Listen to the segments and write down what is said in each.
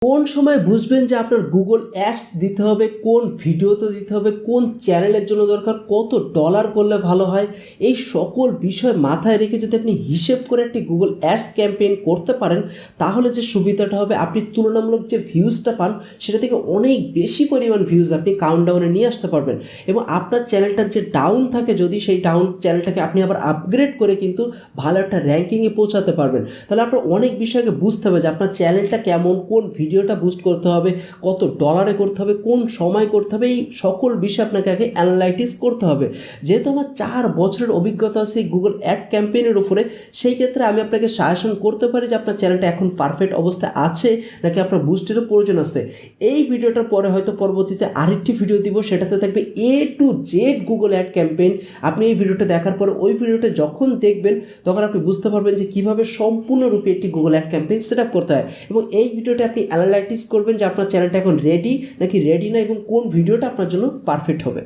কোন সময় বুঝবেন যে আপনার গুগল অ্যাডস দিতে হবে, কোন ভিডিওতে দিতে হবে, কোন চ্যানেলের জন্য দরকার, কত ডলার করলে ভালো হয়, এই সকল বিষয় মাথায় রেখে যদি আপনি হিসেব করে একটি গুগল অ্যাডস ক্যাম্পেইন করতে পারেন তাহলে যে সুবিধাটা হবে আপনি তুলনামূলক যে ভিউজটা পান সেটা থেকে অনেক বেশি পরিমাণ ভিউজ আপনি কাউন্টডাউনে নিয়ে আসতে পারবেন এবং আপনার চ্যানেলটার যে ডাউন থাকে যদি সেই ডাউন চ্যানেলটাকে আপনি আবার আপগ্রেড করে কিন্তু ভালো একটা র্যাঙ্কিংয়ে পৌঁছাতে পারবেন। তাহলে আপনার অনেক বিষয়কে বুঝতে হবে যে আপনার চ্যানেলটা কেমন, কোন ভিডিওটা বুস্ট করতে হবে, কত ডলারে করতে হবে, কোন সময় করতে হবে, এই সকল বিষয় আপনাকে আগে অ্যানালাইটিস করতে হবে। যেহেতু আমার 4 বছরের অভিজ্ঞতা আছে গুগল অ্যাড ক্যাম্পেইনের উপরে, সেই ক্ষেত্রে আমি আপনাকে সাজেশন করতে পারি যে আপনার চ্যানেলটা এখন পারফেক্ট অবস্থায় আছে নাকি আপনার বুস্টেরও প্রয়োজন আছে। এই ভিডিওটার পরে হয়তো পরবর্তীতে আরেকটি ভিডিও দিব, সেটাতে থাকবে A to Z Google ad campaign. আপনি এই ভিডিওটা দেখার পরে ওই ভিডিওটা যখন দেখবেন তখন আপনি বুঝতে পারবেন যে কীভাবে সম্পূর্ণরূপে একটি Google ad campaign set up করতে হয় এবং এই ভিডিওটা আপনি অ্যানালাইটিস করবেন যে আপনার চ্যানেলটা এখন রেডি নাকি রেডি না এবং কোন ভিডিওটা আপনার জন্য পারফেক্ট হবে।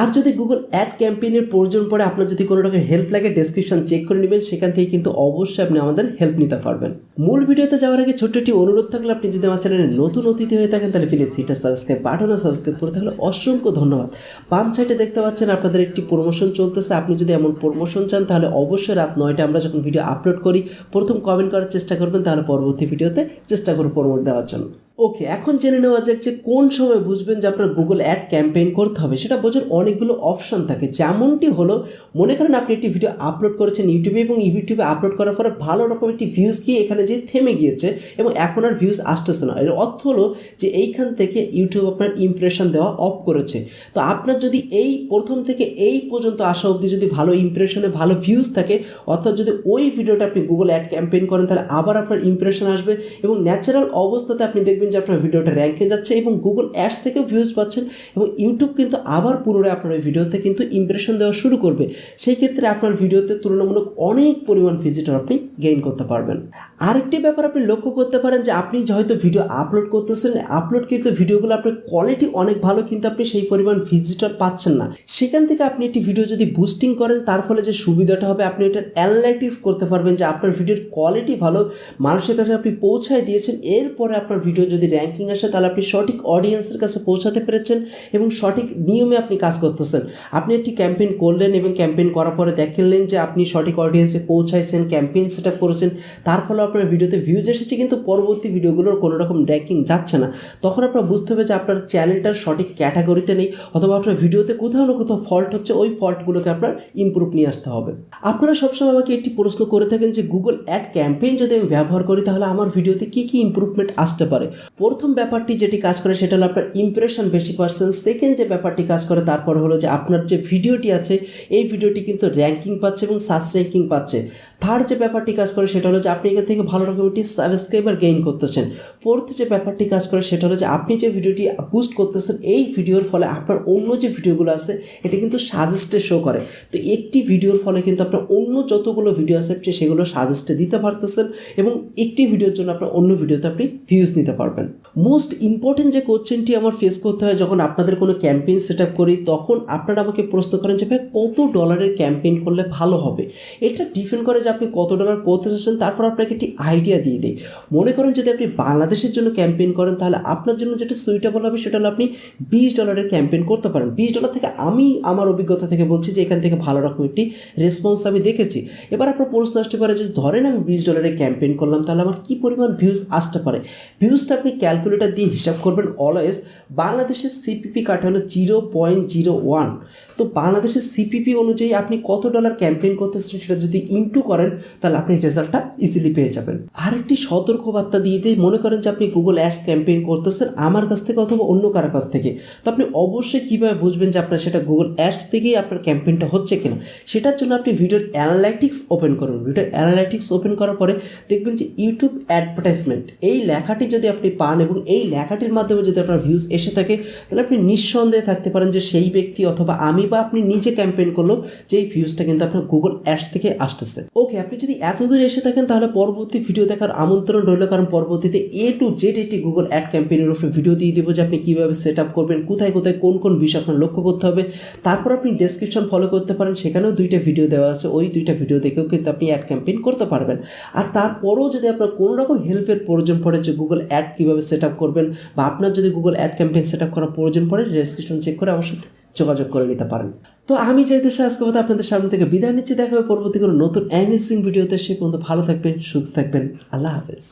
আর যদি গুগল অ্যাড ক্যাম্পেইনের প্রয়োজন পড়ে, আপনার যদি কোনো রকম হেল্প লাগে ডেসক্রিপশন চেক করে নেবেন, সেখান থেকে কিন্তু অবশ্যই আপনি আমাদের হেল্প নিতে পারবেন। মূল ভিডিওতে যাওয়ার আগে ছোট্ট একটি অনুরোধ থাকলে, আপনি যদি আমার চ্যানেলে নতুন অতিথি হয়ে থাকেন তাহলে প্লিজ সেটা সাবস্ক্রাইব বাটনে সাবস্ক্রাইব করে থাকলে অসংখ্য ধন্যবাদ। বাম সাইডে দেখতে পাচ্ছেন আপনাদের একটি প্রমোশন চলতেছে। আপনি যদি এমন প্রমোশন চান তাহলে অবশ্যই রাত 9টায় আমরা যখন ভিডিও আপলোড করি প্রথম কমেন্ট করার চেষ্টা করবেন, তাহলে পরবর্তী ভিডিওতে চেষ্টা করব প্রমোট দেওয়ার জন্য। ওকে, এখন জেনে নেওয়া যাক যে কোন সময় বুঝবেন যে আপনার গুগল অ্যাড ক্যাম্পেইন করতে হবে। সেটা বোঝার অনেকগুলো অপশান থাকে, যেমনটি হলো মনে করেন আপনি একটি ভিডিও আপলোড করেছেন ইউটিউবে এবং ইউটিউবে আপলোড করার পরে ভালো রকম একটি ভিউজ গিয়ে এখানে যে থেমে গিয়েছে এবং এখন আর ভিউজ আসতেছে না। এর অর্থ হলো যে এইখান থেকে ইউটিউব আপনার ইমপ্রেশন দেওয়া অফ করেছে। তো আপনার যদি এই প্রথম থেকে এই পর্যন্ত আসা অবধি যদি ভালো ইমপ্রেশনে ভালো ভিউজ থাকে, অর্থাৎ যদি ওই ভিডিওটা আপনি গুগল অ্যাড ক্যাম্পেইন করেন তাহলে আবার আপনার ইমপ্রেশন আসবে এবং ন্যাচারাল অবস্থাতে আপনি দেখবেন যে আপনার ভিডিওটা র্যাঙ্কে যাচ্ছে এবং গুগল অ্যাডস থেকেও ভিউজ পাচ্ছেন এবং ইউটিউব কিন্তু আবার পুনরায় আপনার ওই ভিডিওতে কিন্তু ইমপ্রেশন দেওয়া শুরু করবে। সেই ক্ষেত্রে আপনার ভিডিওতে তুলনামূলক অনেক পরিমাণ ভিজিটর আপনি গেইন করতে পারবেন। আরেকটি ব্যাপার আপনি লক্ষ্য করতে পারেন যে আপনি হয়তো ভিডিও আপলোড করতেছেন, আপলোড কিন্তু ভিডিওগুলো আপনার কোয়ালিটি অনেক ভালো কিন্তু আপনি সেই পরিমাণ ভিজিটর পাচ্ছেন না। সেখান থেকে আপনি একটি ভিডিও যদি বুস্টিং করেন তার ফলে যে সুবিধাটা হবে আপনি এটার অ্যানালাইটিক্স করতে পারবেন যে আপনার ভিডিওর কোয়ালিটি ভালো, মানুষের কাছে আপনি পৌঁছায় দিয়েছেন, এরপরে আপনার ভিডিও যদি র্যাঙ্কিং আসে তাহলে আপনি সঠিক অডিয়েন্সের কাছে পৌঁছাতে পেরেছেন এবং সঠিক নিয়মে আপনি কাজ করতেছেন। আপনি একটি ক্যাম্পেইন করলেন এবং ক্যাম্পেইন করার পরে দেখলেন যে আপনি সঠিক অডিয়েন্সে পৌঁছাইছেন, ক্যাম্পেইন সেট আপ করেছেন, তার ফলে আপনার ভিডিওতে ভিউজ এসেছে কিন্তু পরবর্তী ভিডিওগুলোর কোনো রকম র্যাঙ্কিং যাচ্ছে না। তখন আপনার বুঝতে হবে যে আপনার চ্যানেলটার সঠিক ক্যাটাগরিতে নেই অথবা আপনার ভিডিওতে কোথাও না কোথাও ফল্ট হচ্ছে, ওই ফল্টগুলোকে আপনার ইমপ্রুভ নিয়ে আসতে হবে। আপনারা সবসময় আমাকে একটি প্রশ্ন করে থাকেন যে গুগল অ্যাড ক্যাম্পেইন যদি আমি ব্যবহার করি তাহলে আমার ভিডিওতে কী কী ইমপ্রুভমেন্ট আসতে পারে। প্রথম ব্যাপারটি যেটি কাজ করে সেটা হলো আপনার ইমপ্রেশন বেশি পার্সেন্ট। সেকেন্ড যে ব্যাপারটি কাজ করে তারপর হলো যে আপনার যে ভিডিওটি আছে এই ভিডিওটি কিন্তু র্যাঙ্কিং পাচ্ছে এবং সার্চ র্যাঙ্কিং পাচ্ছে। থার্ড যে ব্যাপারটি কাজ করে সেটা হলো যে আপনি এখান থেকে ভালো রকম একটি সাবস্ক্রাইবার গেইন করতেছেন। ফোর্থ যে ব্যাপারটি কাজ করে সেটা হলো যে আপনি যে ভিডিওটি বুস্ট করতেছেন এই ভিডিওর ফলে আপনার অন্য যে ভিডিওগুলো আছে এটা কিন্তু সাজেস্টে শো করে। তো একটি ভিডিওর ফলে কিন্তু আপনার অন্য যতগুলো ভিডিও আছে সেগুলো সাজেস্টে দিতে পারতেছেন এবং একটি ভিডিওর জন্য আপনার অন্য ভিডিওতে আপনি ভিউজ নিতে পারবেন। মোস্ট ইম্পর্টেন্ট যে কোশ্চেনটি আমার ফেস করতে হয় যখন আপনাদের কোনো ক্যাম্পেইন সেট আপ করি, তখন আপনারা আমাকে প্রশ্ন করেন যে ভাই কত ডলারের ক্যাম্পেইন করলে ভালো হবে। এটা ডিপেন্ড করে যে আপনি কত ডলার করতে চাচ্ছেন, তারপর আপনাকে একটি আইডিয়া দিয়ে দিই। মনে করেন যদি আপনি বাংলাদেশের জন্য ক্যাম্পেইন করেন তাহলে আপনার জন্য যেটা সুইটেবল হবে সেটা হলো আপনি $20 ক্যাম্পেইন করতে পারেন। $20 থেকে আমি আমার অভিজ্ঞতা থেকে বলছি যে এখান থেকে ভালো রকম একটি রেসপন্স আমি দেখেছি। এবার আপনার প্রশ্ন আসতে পারে যে ধরেন আমি $20 ক্যাম্পেইন করলাম তাহলে আমার কী পরিমাণ ভিউজ আসতে পারে। ভিউজটা আপনি ক্যালকুলেটর দিয়ে হিসাব করবেন। অলওয়েজ বাংলাদেশের সিপিপি কাটা হলো 0.01। তো বাংলাদেশের সিপিপি অনুযায়ী আপনি কত ডলার ক্যাম্পেইন করতেছেন সেটা যদি ইনটু করেন তাহলে আপনি রেজাল্টটা ইজিলি পেয়ে যাবেন। আরেকটি সতর্কবার্তা দিয়ে দিই, মনে করেন যে আপনি গুগল অ্যাডস ক্যাম্পেইন করতেছেন আমার কাছ থেকে অথবা অন্য কারো কাছ থেকে, তো আপনি অবশ্যই কীভাবে বুঝবেন যে আপনার সেটা গুগল অ্যাডস থেকেই আপনার ক্যাম্পেইনটা হচ্ছে কিনা। সেটার জন্য আপনি ভিডিওর অ্যানালাইটিক্স ওপেন করুন। ভিডিওর অ্যানালাইটিক্স ওপেন করার পরে দেখবেন যে ইউটিউব অ্যাডভার্টাইজমেন্ট এই লেখাটি যদি আপনি পান এবং এই লেখাটির মাধ্যমে যদি আপনার ভিউজ এসে থাকে তাহলে আপনি নিঃসন্দেহে থাকতে পারেন যে সেই ব্যক্তি অথবা আমি বা আপনি নিজে ক্যাম্পেইন করলো যে এই ভিউজটা কিন্তু আপনার গুগল অ্যাডস থেকে আসতেছে। ওকে, আপনি যদি এত দূর এসে থাকেন তাহলে পরবর্তী ভিডিও দেখার আমন্ত্রণ রইল, কারণ পরবর্তীতে A to Z একটি গুগল অ্যাড ক্যাম্পেইনের উপরে ভিডিও দিয়ে দেবো যে আপনি কীভাবে সেট আপ করবেন, কোথায় কোথায় কোন কোন বিষয় আপনার লক্ষ্য করতে হবে। তারপর আপনি ডেসক্রিপশন ফলো করতে পারেন, সেখানেও 2টা ভিডিও দেওয়া আছে, ওই 2টা ভিডিও দেখেও কিন্তু আপনি অ্যাড ক্যাম্পেইন করতে পারবেন। আর তারপরেও যদি আপনার কোনো রকম হেল্পের প্রয়োজন পড়ে যে গুগল অ্যাড কীভাবে সেট আপ করবেন, বা আপনার যদি Google ad campaign set up করার প্রয়োজন পড়ে ডেসক্রিপশন চেক করে আমার সাথে যোগাযোগ করে নিতে পারেন। তো আমি চাইতেছি আজকে কথা আপনাদের সামনে থেকে বিদায় নিচ্ছি। দেখা হবে পরবর্তী কোনো নতুন অ্যামেজিং ভিডিওতে। সে পর্যন্ত ভালো থাকবেন, সুস্থ থাকবেন। আল্লাহ হাফেজ।